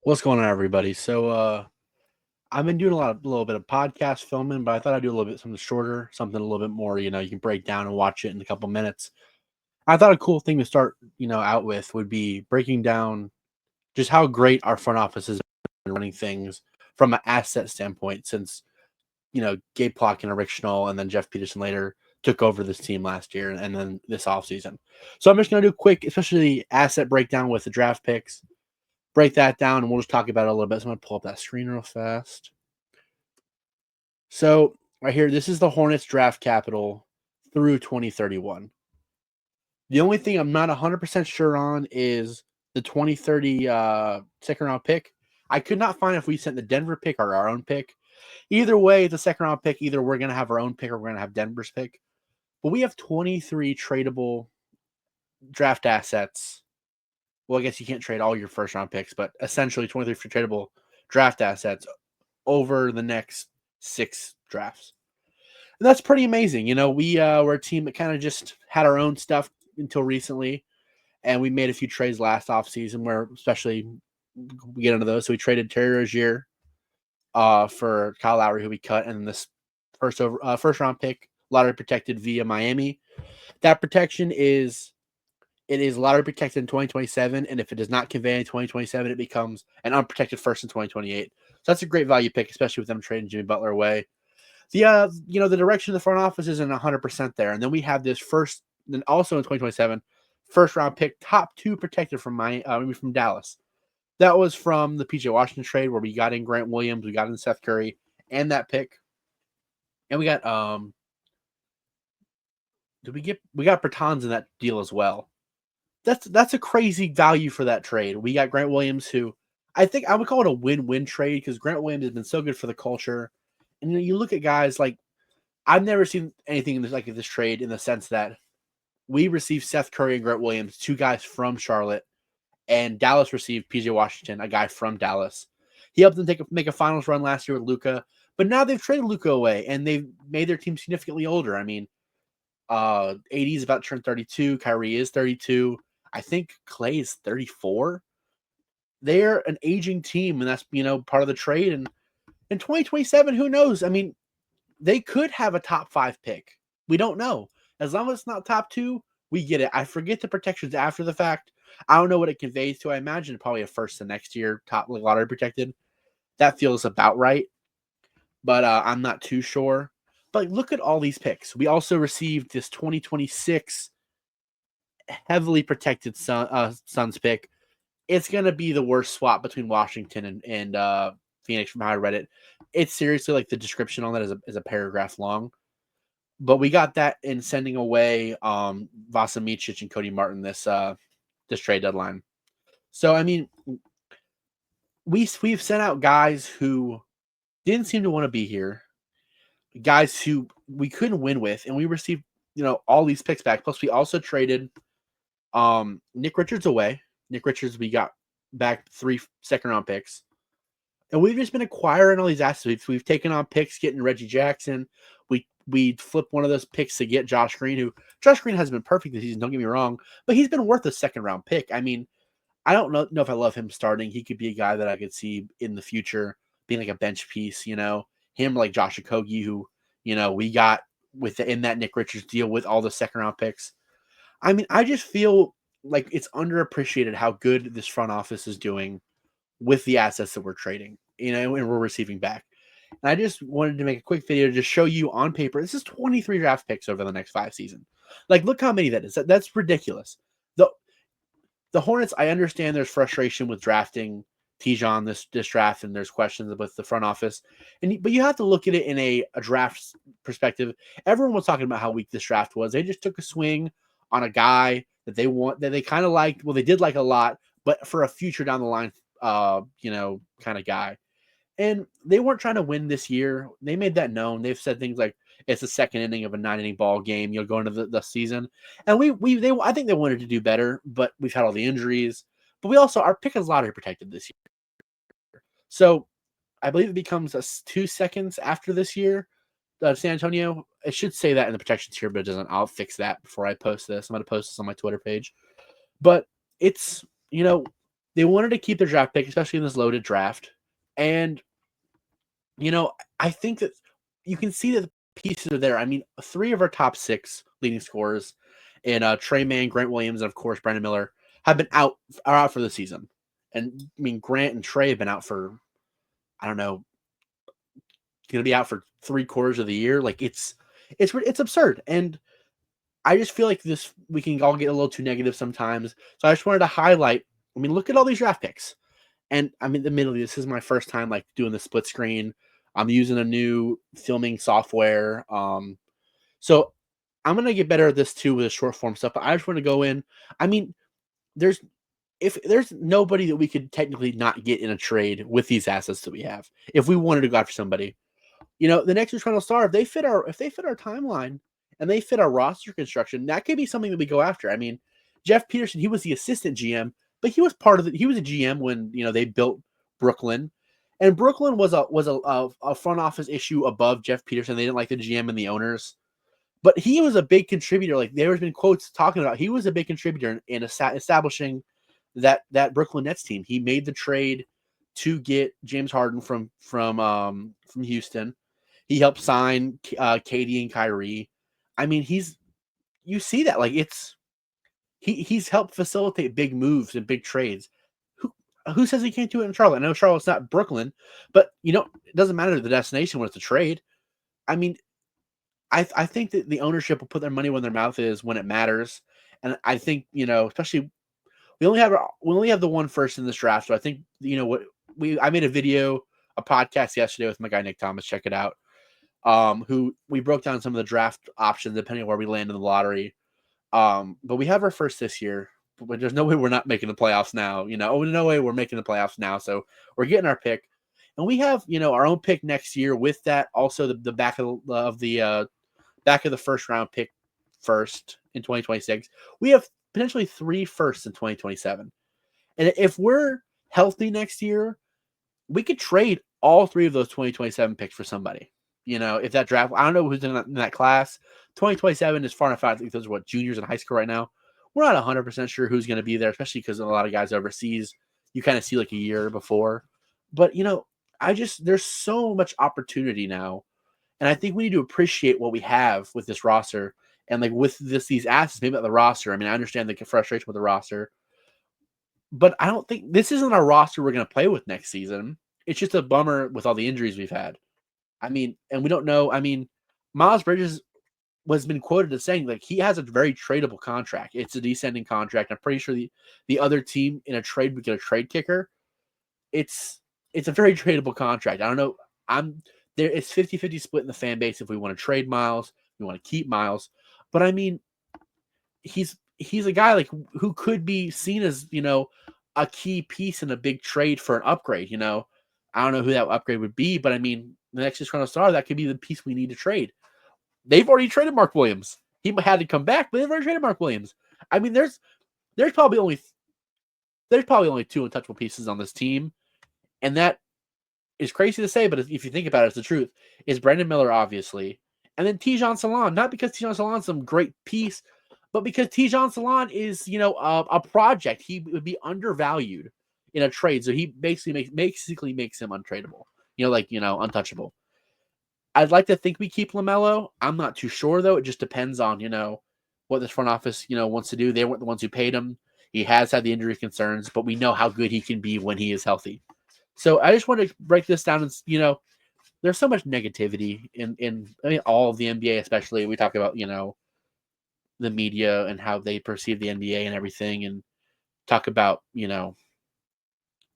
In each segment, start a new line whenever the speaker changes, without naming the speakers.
What's going on, everybody? I've been doing a little bit of podcast filming, but I thought I'd do a little bit something shorter, something a little bit more, you can break down and watch it in a couple minutes. I thought a cool thing to start, out with would be breaking down just how great our front office has been running things from an asset standpoint since, Gabe Plotkin and Rick Schnall and then Jeff Peterson later took over this team last year and then this offseason. So I'm just going to do a quick, especially asset breakdown with the draft picks, break that down, and we'll just talk about it a little bit. So I'm going to pull up that screen real fast. So right here, this is the Hornets draft capital through 2031. The only thing I'm not 100% sure on is the 2030 second round pick. I could not find if we sent the Denver pick or our own pick. Either way, the second round pick, either we're going to have our own pick or we're going to have Denver's pick. But we have 23 tradable draft assets. Well, I guess you can't trade all your first round picks, but essentially 23 tradable draft assets over the next 6 drafts. And that's pretty amazing. We were a team that kind of just had our own stuff until recently, and we made a few trades last offseason where especially we get into those. So we traded Terry Rozier for Kyle Lowry, who we cut, and this first round pick, lottery protected via Miami. That protection is lottery protected in 2027, and if it does not convey in 2027, it becomes an unprotected first in 2028. So that's a great value pick, especially with them trading Jimmy Butler away. The direction of the front office isn't 100% there, and then we have this first, then also in 2027, first round pick, top 2 protected from from Dallas. That was from the PJ Washington trade where we got in Grant Williams, we got in Seth Curry, and that pick, and we got we got Bertans in that deal as well. That's a crazy value for that trade. We got Grant Williams, who I think I would call it a win-win trade because Grant Williams has been so good for the culture. And you look at guys like I've never seen anything like this trade in the sense that we received Seth Curry and Grant Williams, 2 guys from Charlotte, and Dallas received PJ Washington, a guy from Dallas. He helped them make a finals run last year with Luka, but now they've traded Luka away and they've made their team significantly older. I mean, AD is about to turn 32. Kyrie is 32. I think Clay is 34. They're an aging team, and that's part of the trade. And in 2027, who knows? I mean, they could have a top 5 pick. We don't know. As long as it's not top 2, we get it. I forget the protections after the fact. I don't know what it conveys to. I imagine probably a first the next year, top lottery protected. That feels about right, but I'm not too sure. But look at all these picks. We also received this 2026 heavily protected Suns pick. It's going to be the worst swap between Washington and Phoenix from how I read it. It's seriously like the description on that is a paragraph long. But we got that in sending away Vasa Micic and Cody Martin this trade deadline. So I mean, we've sent out guys who didn't seem to want to be here, guys who we couldn't win with, and we received all these picks back. Plus, we also traded Nick Richards away. Nick Richards, we got back 3 second round picks. And we've just been acquiring all these assets. We've taken on picks, getting Reggie Jackson. We flipped one of those picks to get Josh Green, who Josh Green hasn't been perfect this season, don't get me wrong, but he's been worth a second round pick. I mean, I don't know if I love him starting. He could be a guy that I could see in the future being like a bench piece, him like Josh Okogie, who, we got in that Nick Richards deal with all the second round picks. I mean, I just feel like it's underappreciated how good this front office is doing with the assets that we're trading, and we're receiving back. And I just wanted to make a quick video to just show you on paper. This is 23 draft picks over the next 5 seasons. Like, look how many that is. That's ridiculous. The Hornets, I understand there's frustration with drafting Tijon this draft, and there's questions with the front office. But you have to look at it in a draft perspective. Everyone was talking about how weak this draft was. They just took a swing on a guy that they kind of liked. Well, they did like a lot, but for a future down the line, kind of guy. And they weren't trying to win this year. They made that known. They've said things like it's the second inning of a 9-inning ball game. You'll go into the season, and I think they wanted to do better, but we've had all the injuries. But we also our pick is lottery protected this year, so I believe it becomes 2 seconds after this year. San Antonio. It should say that in the protections here, but it doesn't. I'll fix that before I post this. I'm going to post this on my Twitter page. But it's They wanted to keep their draft pick, especially in this loaded draft. And, I think that you can see that the pieces are there. I mean, 3 of our top 6 leading scorers in Trey Mann, Grant Williams, and of course Brandon Miller are out for the season. And I mean, Grant and Trey have been out for, I don't know, going to be out for 3/4 of the year. Like it's absurd. And I just feel like we can all get a little too negative sometimes. So I just wanted to highlight. I mean, look at all these draft picks. And I mean, admittedly, this is my first time like doing the split screen. I'm using a new filming software. So I'm gonna get better at this too with the short form stuff. But I just want to go in. I mean, there's if there's nobody that we could technically not get in a trade with these assets that we have. If we wanted to go after somebody, the next Toronto Star, if they fit our timeline and they fit our roster construction, that could be something that we go after. I mean, Jeff Peterson, he was the assistant GM, but he was part of it. He was a GM when they built Brooklyn, and Brooklyn was a front office issue above Jeff Peterson. They didn't like the GM and the owners, but he was a big contributor. Like there's been quotes talking about he was a big contributor in establishing that Brooklyn Nets team. He made the trade to get James Harden from Houston. He helped sign Katie and Kyrie. I mean, you see that like he's helped facilitate big moves and big trades. Who says he can't do it in Charlotte? I know Charlotte's not Brooklyn, but it doesn't matter the destination when it's a trade. I mean, I think that the ownership will put their money where their mouth is when it matters, and I think especially we only have the one first in this draft, so I think I made a podcast yesterday with my guy Nick Thomas. Check it out. Who we broke down some of the draft options depending on where we land in the lottery. But we have our first this year, but there's no way we're not making the playoffs now. No way we're making the playoffs now. So we're getting our pick, and we have our own pick next year. With that, also the back of the first round pick first in 2026. We have potentially 3 firsts in 2027, and if we're healthy next year, we could trade all 3 of those 2027 picks for somebody. If that draft, I don't know who's in that class. 2027 is far enough out. I think those are juniors in high school right now. We're not 100% sure who's going to be there, especially because a lot of guys overseas, you kind of see like a year before. But, there's so much opportunity now. And I think we need to appreciate what we have with this roster and like with these assets, maybe not the roster. I mean, I understand the frustration with the roster, but I don't think this isn't our roster we're going to play with next season. It's just a bummer with all the injuries we've had. I mean, and we don't know. I mean, Miles Bridges has been quoted as saying like he has a very tradable contract. It's a descending contract. I'm pretty sure the other team in a trade would get a trade kicker. It's a very tradable contract. I don't know. It's 50-50 split in the fan base if we want to trade Miles, we want to keep Miles. But I mean, he's a guy like who could be seen as, a key piece in a big trade for an upgrade. I don't know who that upgrade would be, but I mean, the next Toronto Star, that could be the piece we need to trade. They've already traded Mark Williams. He had to come back, but they've already traded Mark Williams. I mean, there's probably only 2 untouchable pieces on this team, and that is crazy to say, but if you think about it, it's the truth. Is Brandon Miller, obviously, and then Tijan Salon. Not because Tijan Salon's some great piece, but because Tijan Salon is, a project. He would be undervalued in a trade, so he basically makes him untradeable. Untouchable. I'd like to think we keep LaMelo. I'm not too sure though. It just depends on what this front office wants to do. They weren't the ones who paid him. He has had the injury concerns, but we know how good he can be when he is healthy. So I just want to break this down. And there's so much negativity in all of the NBA, especially we talk about the media and how they perceive the NBA and everything, and talk about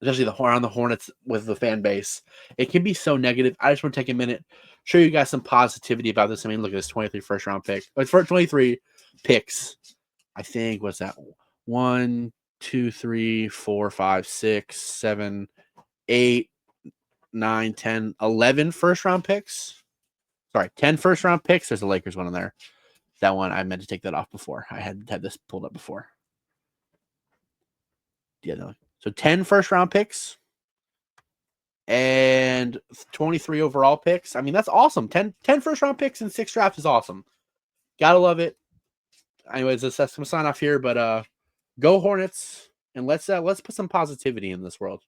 especially around the Hornets with the fan base. It can be so negative. I just want to take a minute, show you guys some positivity about this. I mean, look at this 23 first round pick. It's for 23 picks. I think, what's that? 1, 2, 3, 4, 5, 6, 7, 8, 9, 10, 11 first round picks. Sorry, 10 first round picks. There's a Lakers one in there. That one, I meant to take that off before. I had this pulled up before. Yeah, no. So 10 first round picks and 23 overall picks. I mean, that's awesome. 10 first round picks and 6 drafts is awesome. Gotta love it. Anyways, that's going to sign off here, but go Hornets. and let's put some positivity in this world.